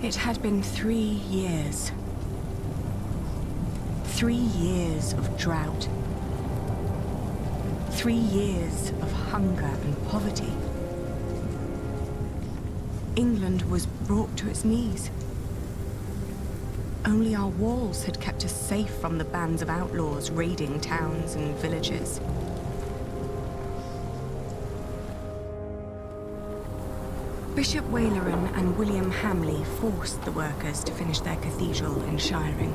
It had been 3 years. 3 years of drought. 3 years of hunger and poverty. England was brought to its knees. Only our walls had kept us safe from the bands of outlaws raiding towns and villages. Bishop Waleran and William Hamley forced the workers to finish their cathedral in Shiring.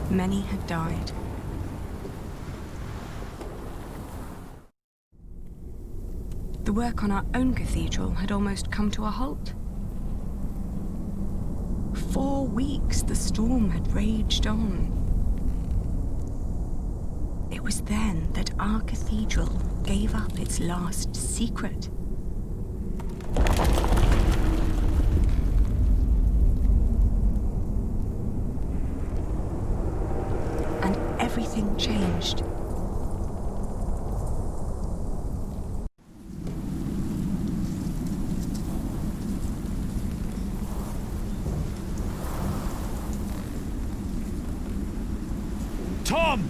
Many had died. The work on our own cathedral had almost come to a halt. 4 weeks the storm had raged on. It was then that our cathedral gave up its last secret. And everything changed. Tom!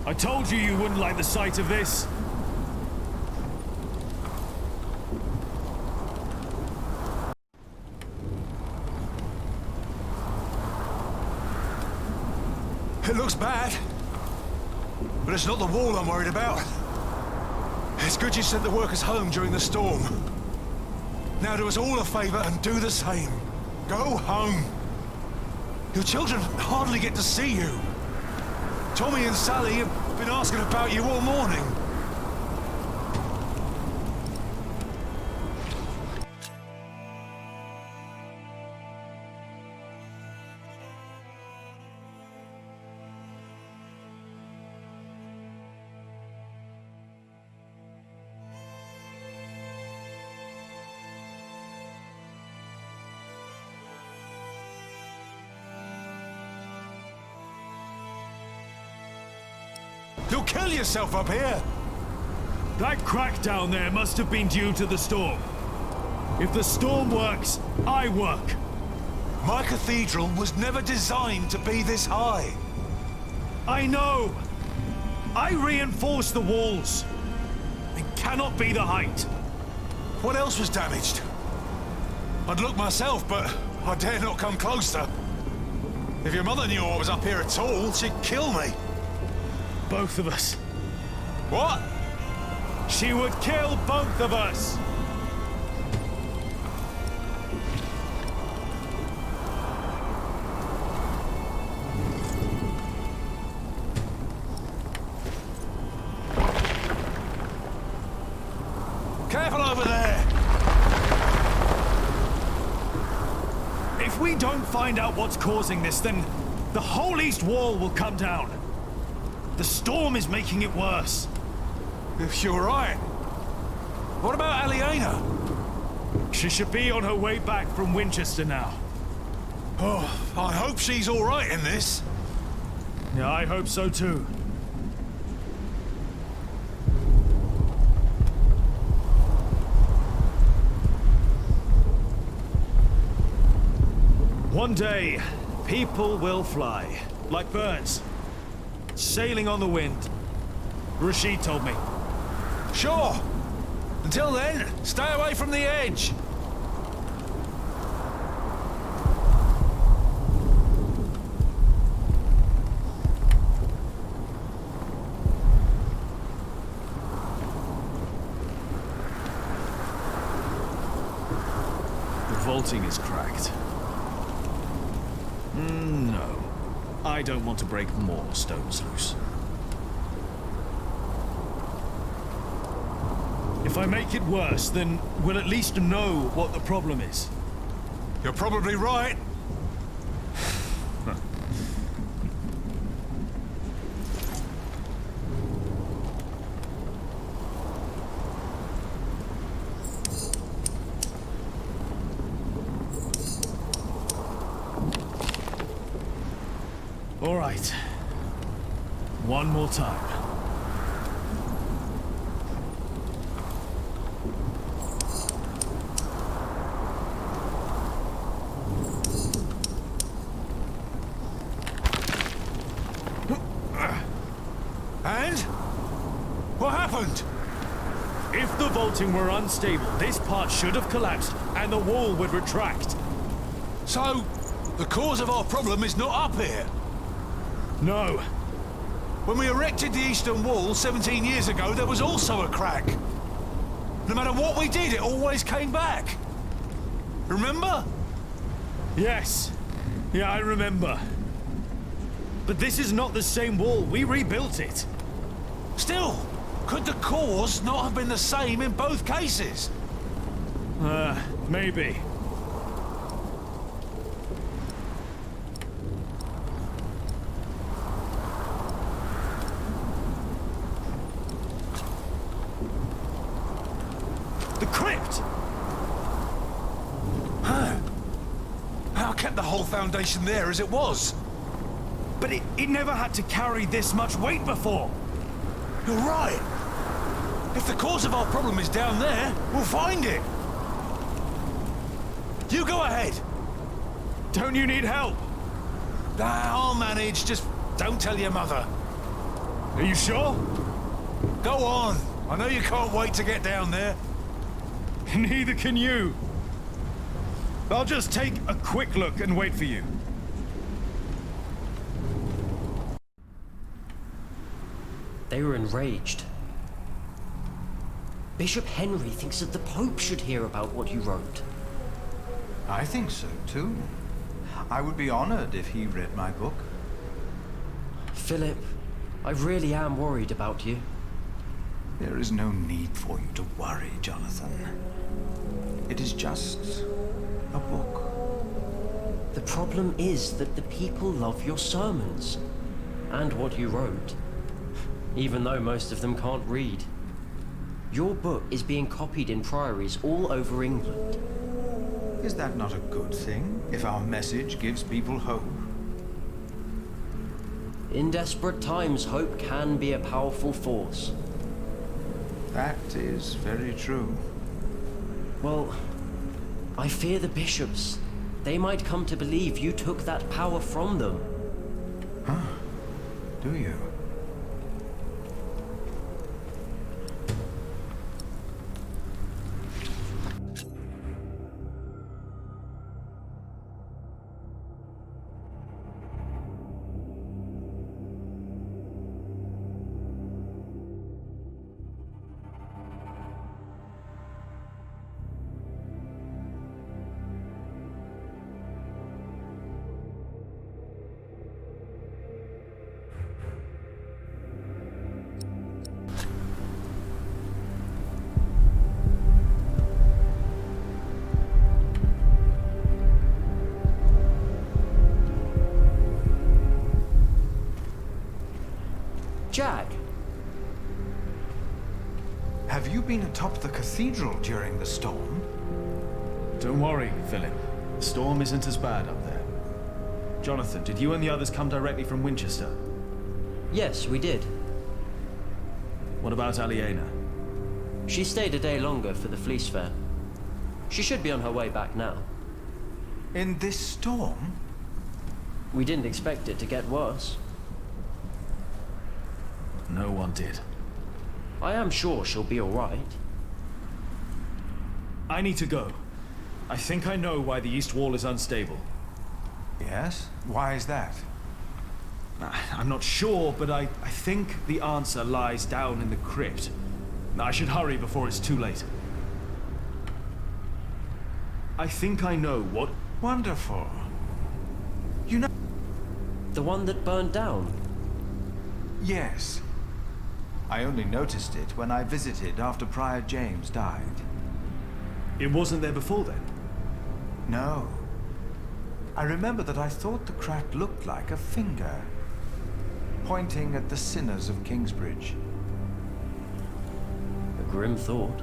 I told you you wouldn't like the sight of this. It looks bad, but it's not the wall I'm worried about. It's good you sent the workers home during the storm. Now do us all a favor and do the same. Go home. Your children hardly get to see you. Tommy and Sally have been asking about you all morning. You'll kill yourself up here! That crack down there must have been due to the storm. If the storm works, I work. My cathedral was never designed to be this high. I know! I reinforced the walls. It cannot be the height. What else was damaged? I'd look myself, but I dare not come closer. If your mother knew I was up here at all, she'd kill me. Both of us. What? She would kill both of us! Careful over there! If we don't find out what's causing this, then the whole east wall will come down. The storm is making it worse. If you're right. What about Aliena? She should be on her way back from Winchester now. Oh, I hope she's all right in this. Yeah, I hope so too. One day, people will fly, like birds, sailing on the wind. Rashid told me. Sure. Until then, stay away from the edge. The vaulting is cracked. No. I don't want to break more stones loose. If I make it worse, then we'll at least know what the problem is. You're probably right. All right. One more time. What happened? If the vaulting were unstable, this part should have collapsed and the wall would retract. So, the cause of our problem is not up here. No. When we erected the eastern wall 17 years ago, there was also a crack. No matter what we did, it always came back. Remember? Yes. Yeah, I remember. But this is not the same wall. We rebuilt it. Still, could the cause not have been the same in both cases? Maybe. The crypt! Huh. How kept the whole foundation there as it was? But it never had to carry this much weight before. You're right. If the cause of our problem is down there, we'll find it. You go ahead. Don't you need help? I'll manage. Just don't tell your mother. Are you sure? Go on. I know you can't wait to get down there. Neither can you. I'll just take a quick look and wait for you. They were enraged. Bishop Henry thinks that the Pope should hear about what you wrote. I think so, too. I would be honored if he read my book. Philip, I really am worried about you. There is no need for you to worry, Jonathan. It is just a book. The problem is that the people love your sermons and what you wrote, even though most of them can't read. Your book is being copied in priories all over England. Is that not a good thing, if our message gives people hope? In desperate times, hope can be a powerful force. That is very true. Well, I fear the bishops. They might come to believe you took that power from them. Huh? Do you? Jack! Have you been atop the cathedral during the storm? Don't worry, Philip. The storm isn't as bad up there. Jonathan, did you and the others come directly from Winchester? Yes, we did. What about Aliena? She stayed a day longer for the Fleece Fair. She should be on her way back now. In this storm? We didn't expect it to get worse. No one did. I am sure she'll be all right. I need to go. I think I know why the east wall is unstable. Yes? Why is that? I'm not sure, but I think the answer lies down in the crypt. I should hurry before it's too late. I think I know what... Wonderful. You know... The one that burned down? Yes. I only noticed it when I visited after Prior James died. It wasn't there before then? No. I remember that I thought the crack looked like a finger, pointing at the sinners of Kingsbridge. A grim thought.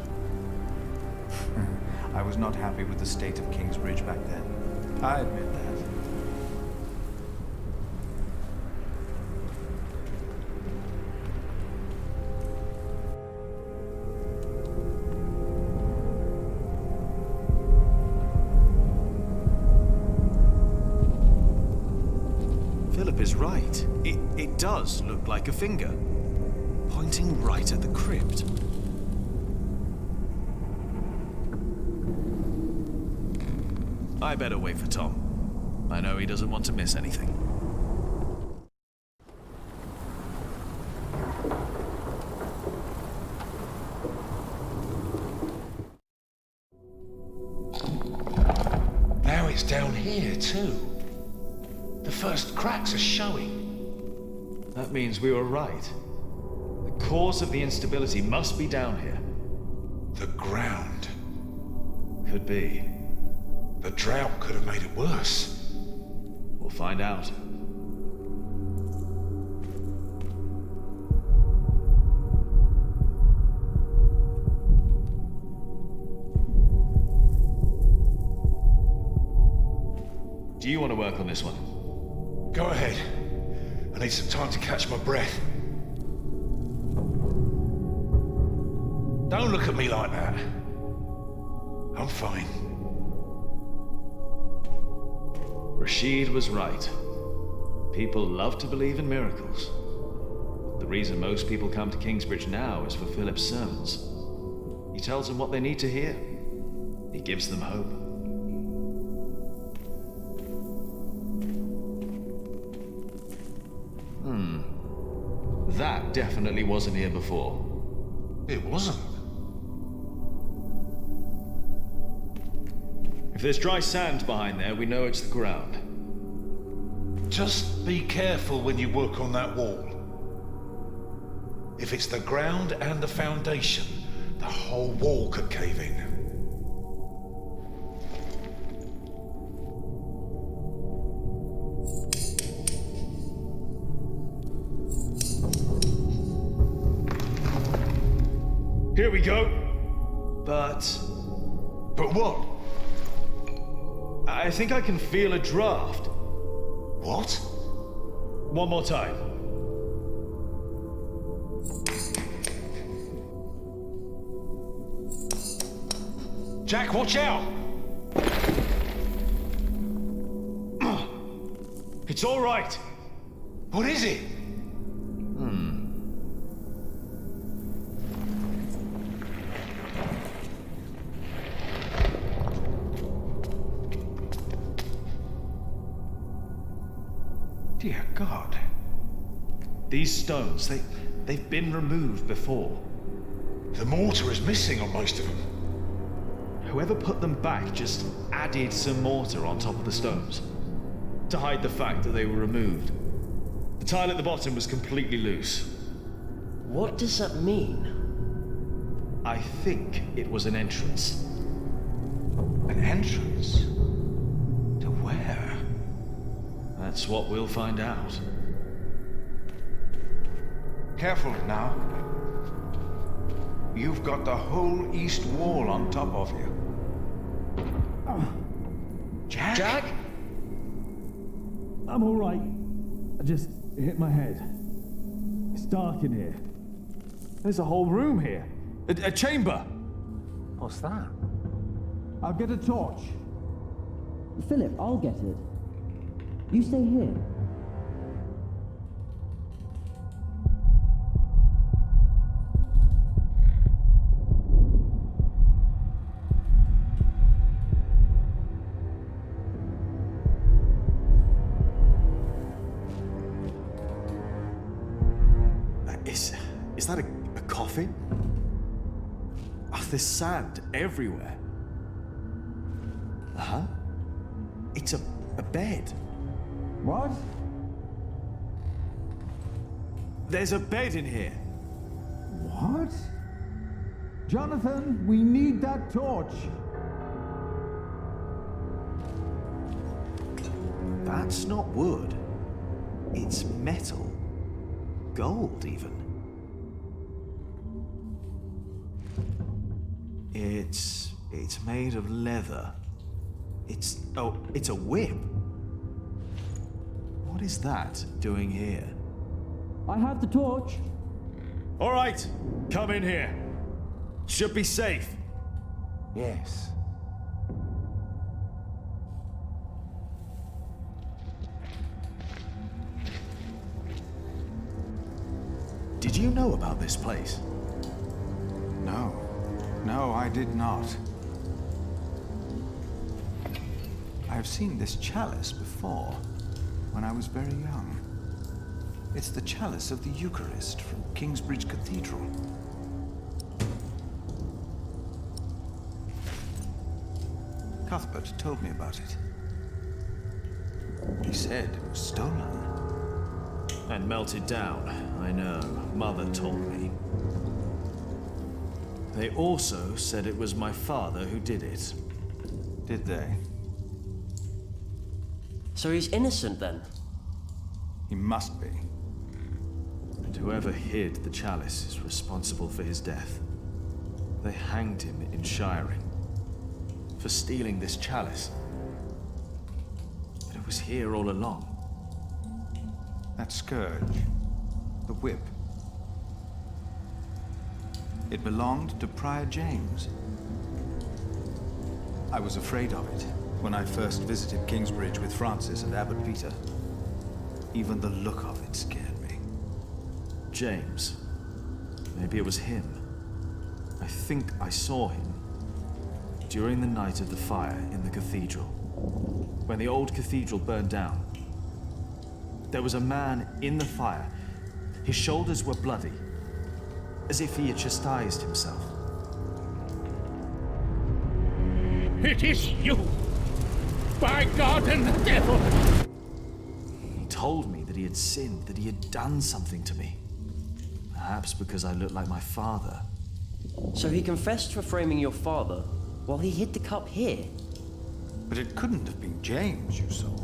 I was not happy with the state of Kingsbridge back then. I admit that. Philip is right. It does look like a finger, pointing right at the crypt. I better wait for Tom. I know he doesn't want to miss anything. Now it's down here, too. The first cracks are showing. That means we were right. The cause of the instability must be down here. The ground. Could be. The drought could have made it worse. We'll find out. Do you want to work on this one? Go ahead. I need some time to catch my breath. Don't look at me like that. I'm fine. Rashid was right. People love to believe in miracles. The reason most people come to Kingsbridge now is for Philip's sermons. He tells them what they need to hear. He gives them hope. That definitely wasn't here before. It wasn't. If there's dry sand behind there, we know it's the ground. Just be careful when you work on that wall. If it's the ground and the foundation, the whole wall could cave in. Here we go. But what? I think I can feel a draft. What? One more time. Jack, watch out! It's all right. What is it? Dear God. These stones, they've been removed before. The mortar is missing on most of them. Whoever put them back just added some mortar on top of the stones to hide the fact that they were removed. The tile at the bottom was completely loose. What does that mean? I think it was an entrance. An entrance? To where? That's what we'll find out. Careful now. You've got the whole east wall on top of you. Jack? Jack? I'm all right. I just hit my head. It's dark in here. There's a whole room here. A chamber. What's that? I'll get a torch. Philip, I'll get it. You stay here. Is that a coffin? Oh, there's sand everywhere. Huh? It's a bed. What? There's a bed in here. What? Jonathan, we need that torch. That's not wood. It's metal. Gold, even. It's made of leather. It's a whip. What is that doing here? I have the torch. All right, come in here. Should be safe. Yes. Did you know about this place? No. No, I did not. I have seen this chalice before, when I was very young. It's the chalice of the Eucharist from Kingsbridge Cathedral. Cuthbert told me about it. He said it was stolen. And melted down, I know. Mother told me. They also said it was my father who did it. Did they? So he's innocent then? He must be. And whoever hid the chalice is responsible for his death. They hanged him in Shiring for stealing this chalice. But it was here all along. That scourge, the whip. It belonged to Prior James. I was afraid of it when I first visited Kingsbridge with Francis and Abbot Peter. Even the look of it scared me. James. Maybe it was him. I think I saw him during the night of the fire in the cathedral. When the old cathedral burned down. There was a man in the fire. His shoulders were bloody, as if he had chastised himself. It is you! By God and the devil! He told me that he had sinned, that he had done something to me. Perhaps because I looked like my father. So he confessed for framing your father while he hid the cup here? But it couldn't have been James you saw.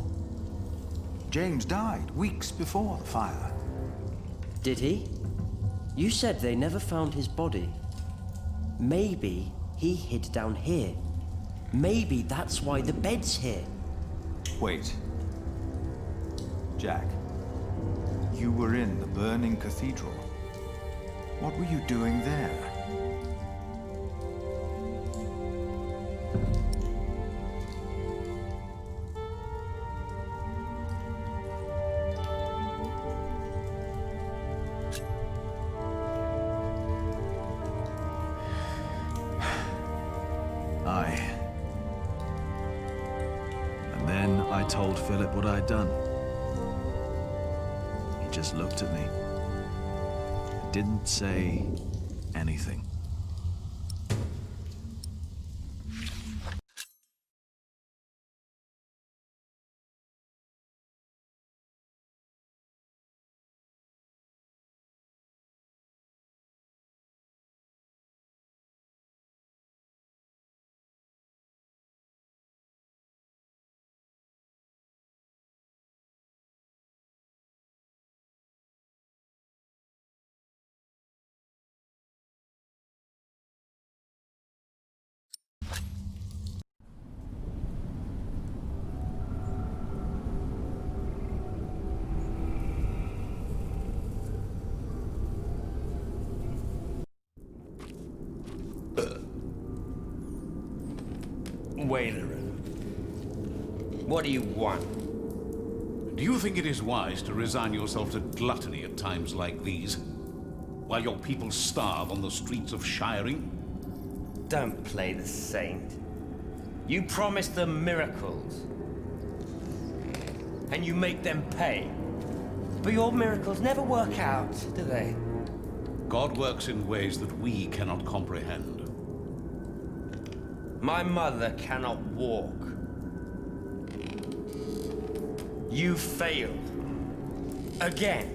James died weeks before the fire. Did he? You said they never found his body. Maybe he hid down here. Maybe that's why the bed's here. Wait. Jack, you were in the burning cathedral. What were you doing there? And then I told Philip what I'd done. He just looked at me. Didn't say anything. Wailerin, what do you want? Do you think it is wise to resign yourself to gluttony at times like these, while your people starve on the streets of Shiring? Don't play the saint. You promise them miracles, and you make them pay. But your miracles never work out, do they? God works in ways that we cannot comprehend. My mother cannot walk. You failed. Again.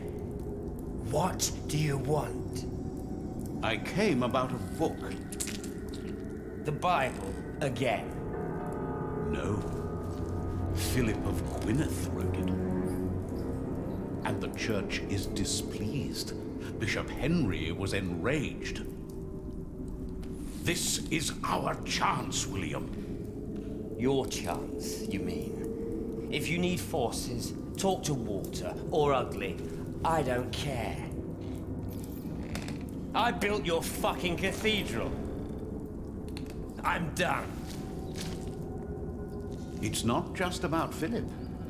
What do you want? I came about a book. The Bible, again. No. Philip of Gwynedd wrote it. And the church is displeased. Bishop Henry was enraged. This is our chance, William. Your chance, you mean? If you need forces, talk to Walter or Ugly. I don't care. I built your fucking cathedral. I'm done. It's not just about Philip.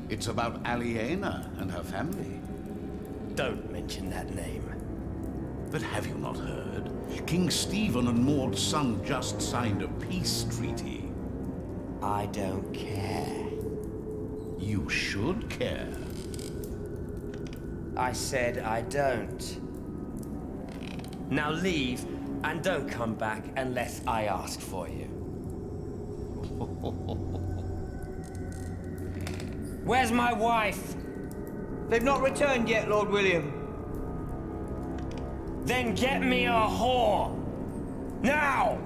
It's about Aliena and her family. Don't mention that name. But have you not heard? King Stephen and Maud's son just signed a peace treaty. I don't care. You should care. I said I don't. Now leave, and don't come back unless I ask for you. Where's my wife? They've not returned yet, Lord William. Then get me a whore! Now!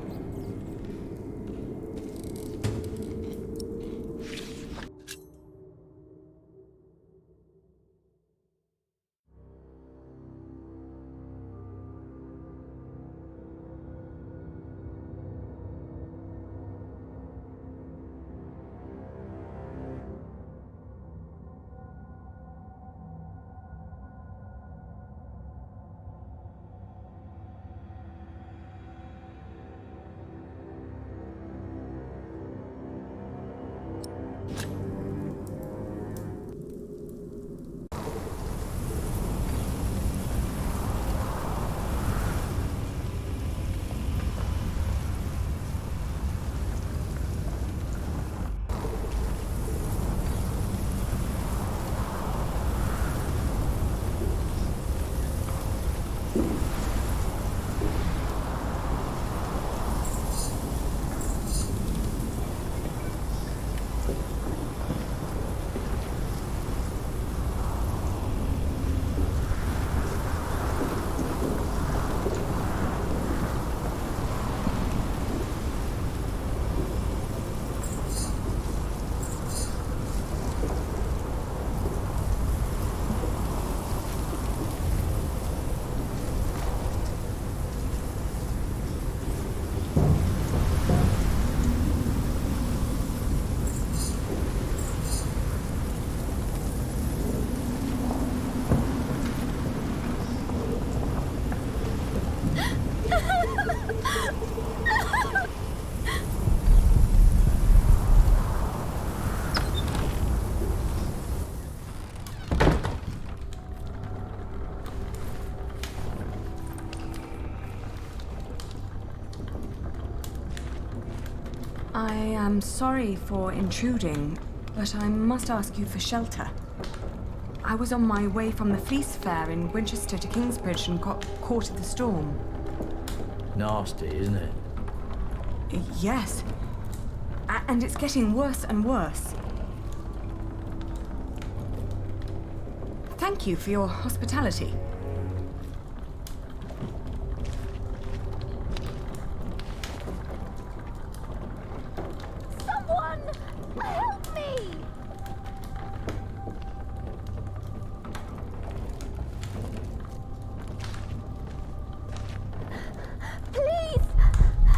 I am sorry for intruding, but I must ask you for shelter. I was on my way from the Fleece Fair in Winchester to Kingsbridge and got caught in the storm. Nasty, isn't it? Yes. And it's getting worse and worse. Thank you for your hospitality. Someone! Help me! Please!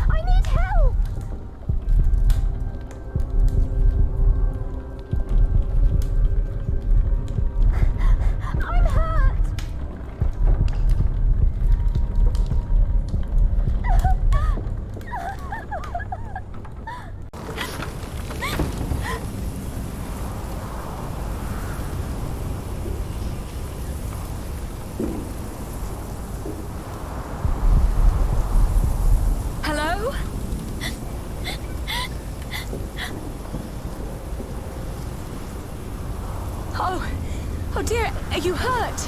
I need help! I'm hurt! Hello? Oh dear, are you hurt?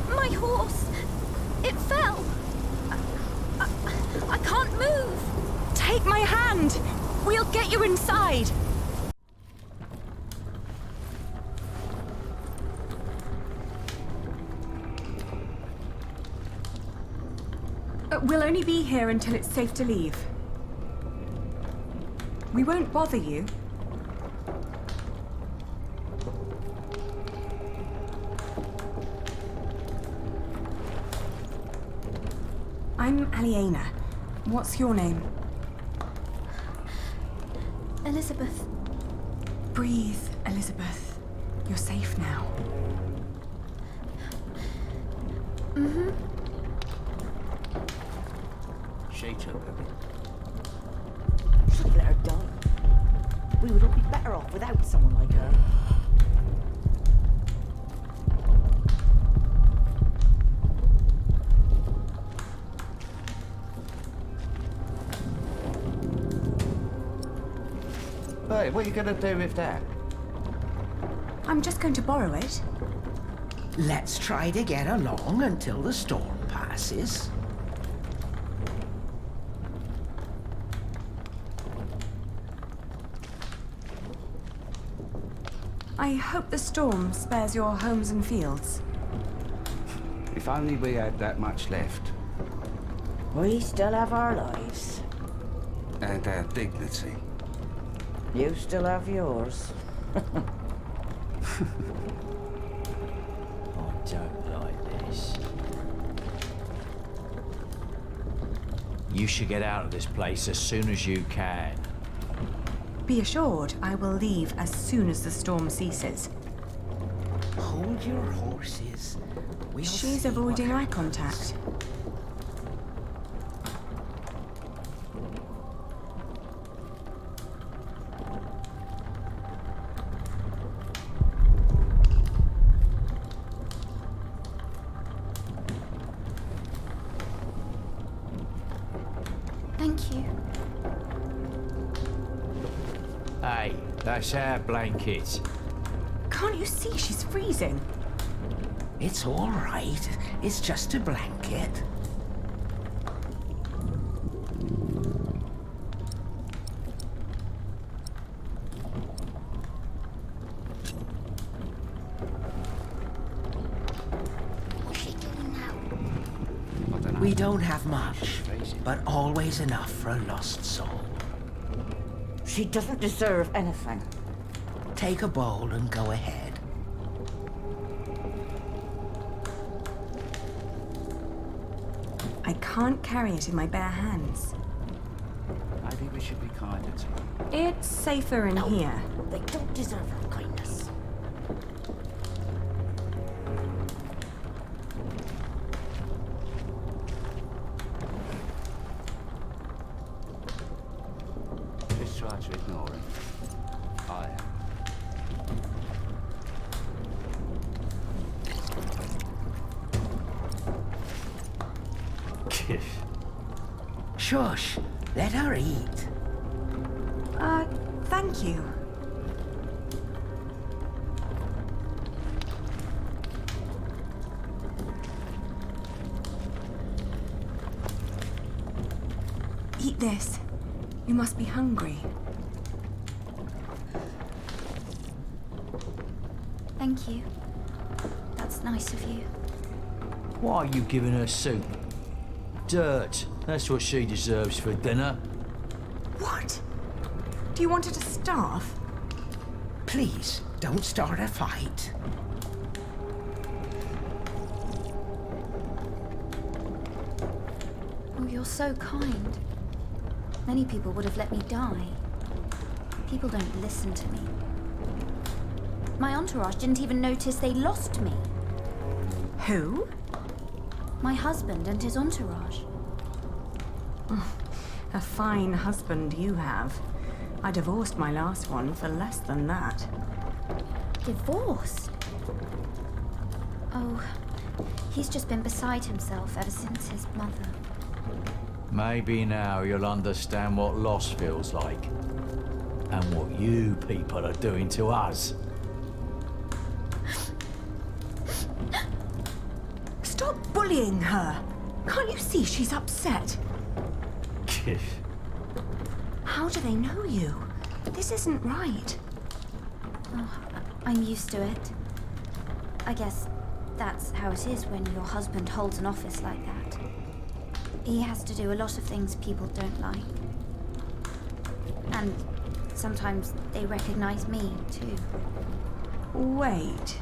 My horse! It fell! I can't move! Take my hand! We'll get you inside! We'll only be here until it's safe to leave. We won't bother you. I'm Aliena. What's your name? Elizabeth. Breathe, Elizabeth. You're safe now. Mm-hmm. Shake her, baby. Should have let her die. We would all be better off without someone like her. Hey, what are you gonna do with that? I'm just going to borrow it. Let's try to get along until the storm passes. I hope the storm spares your homes and fields. If only we had that much left. We still have our lives. And our dignity. You still have yours. I don't like this. You should get out of this place as soon as you can. Be assured, I will leave as soon as the storm ceases. Hold your horses. She's avoiding eye contact. Thank you. Hey, that's our blanket. Can't you see she's freezing? It's all right. It's just a blanket. What's she doing now? I don't know. We don't have much, but always enough for a lost soul. She doesn't deserve anything. Take a bowl and go ahead. I can't carry it in my bare hands. Maybe we should be kinder to them. It's safer in here. They don't deserve our kindness. Just try to ignore him. I am. Shush. Let her eat. Thank you. Eat this. You must be hungry. Thank you. That's nice of you. Why are you giving her soup? Dirt. That's what she deserves for dinner. What? Do you want her to starve? Please, don't start a fight. Oh, you're so kind. Many people would have let me die. People don't listen to me. My entourage didn't even notice they lost me. Who? My husband and his entourage. A fine husband you have. I divorced my last one for less than that. Divorced? Oh, he's just been beside himself ever since his mother. Maybe now you'll understand what loss feels like. And what you people are doing to us. Stop bullying her! Can't you see she's upset? How do they know you? This isn't right. Oh, I'm used to it. I guess that's how it is when your husband holds an office like that. He has to do a lot of things people don't like. And sometimes they recognize me, too. Wait.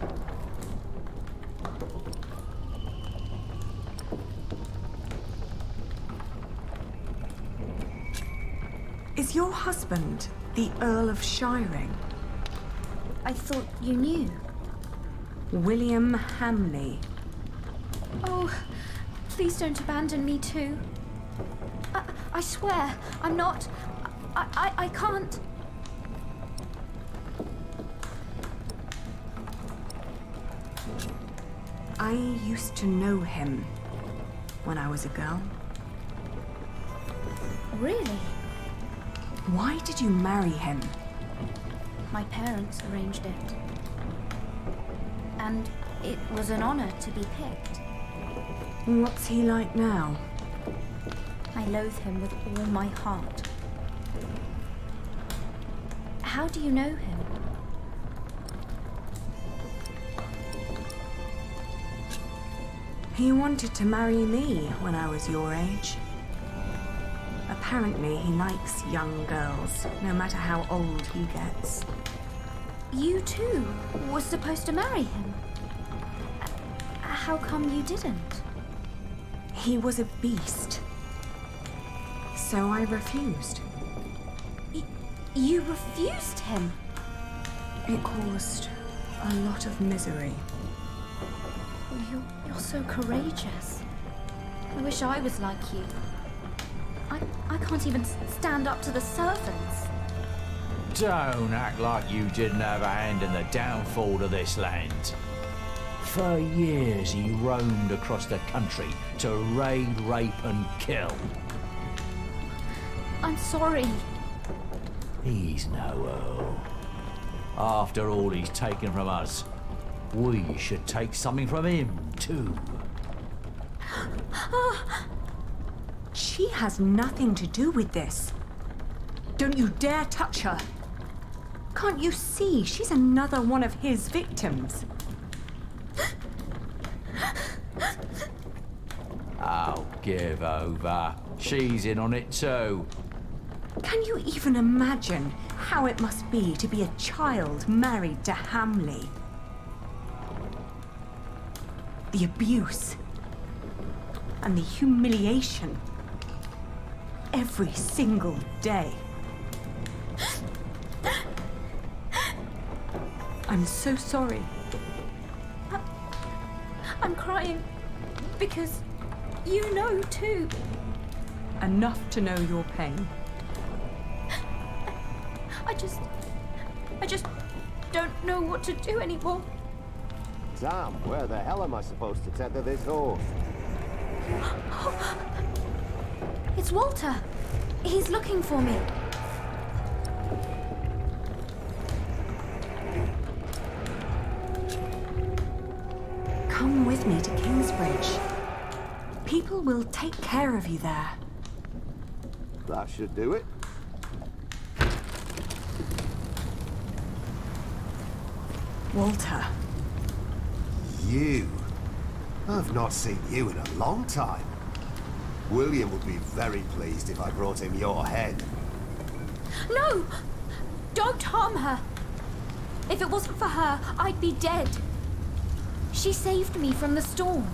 Is your husband the Earl of Shiring? I thought you knew. William Hamley. Oh, please don't abandon me too. I swear, I'm not. I can't. I used to know him when I was a girl. Really? Why did you marry him? My parents arranged it. And it was an honor to be picked. What's he like now? I loathe him with all my heart. How do you know him? He wanted to marry me when I was your age. Apparently, he likes young girls, no matter how old he gets. You too were supposed to marry him. How come you didn't? He was a beast. So I refused. You refused him? It caused a lot of misery. You're so courageous. I wish I was like you. I can't even stand up to the servants. Don't act like you didn't have a hand in the downfall of this land. For years he roamed across the country to raid, rape and kill. I'm sorry. He's no Earl. After all he's taken from us, we should take something from him too. She has nothing to do with this. Don't you dare touch her. Can't you see she's another one of his victims? Oh, give over. She's in on it too. Can you even imagine how it must be to be a child married to Hamley? The abuse and the humiliation every single day. I'm so sorry. I'm crying because you know too. Enough to know your pain. I just don't know what to do anymore. Sam, where the hell am I supposed to tether this horse? It's Walter. He's looking for me. Come with me to Kingsbridge. People will take care of you there. That should do it. Walter. You? I've not seen you in a long time. William would be very pleased if I brought him your head. No! Don't harm her! If it wasn't for her, I'd be dead. She saved me from the storm.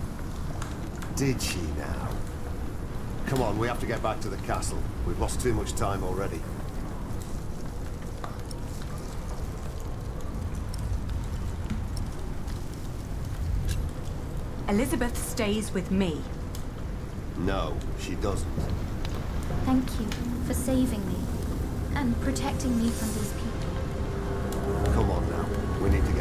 Did she now? Come on, we have to get back to the castle. We've lost too much time already. Elizabeth stays with me. No, she doesn't. Thank you for saving me and protecting me from these people. Come on now. We need to get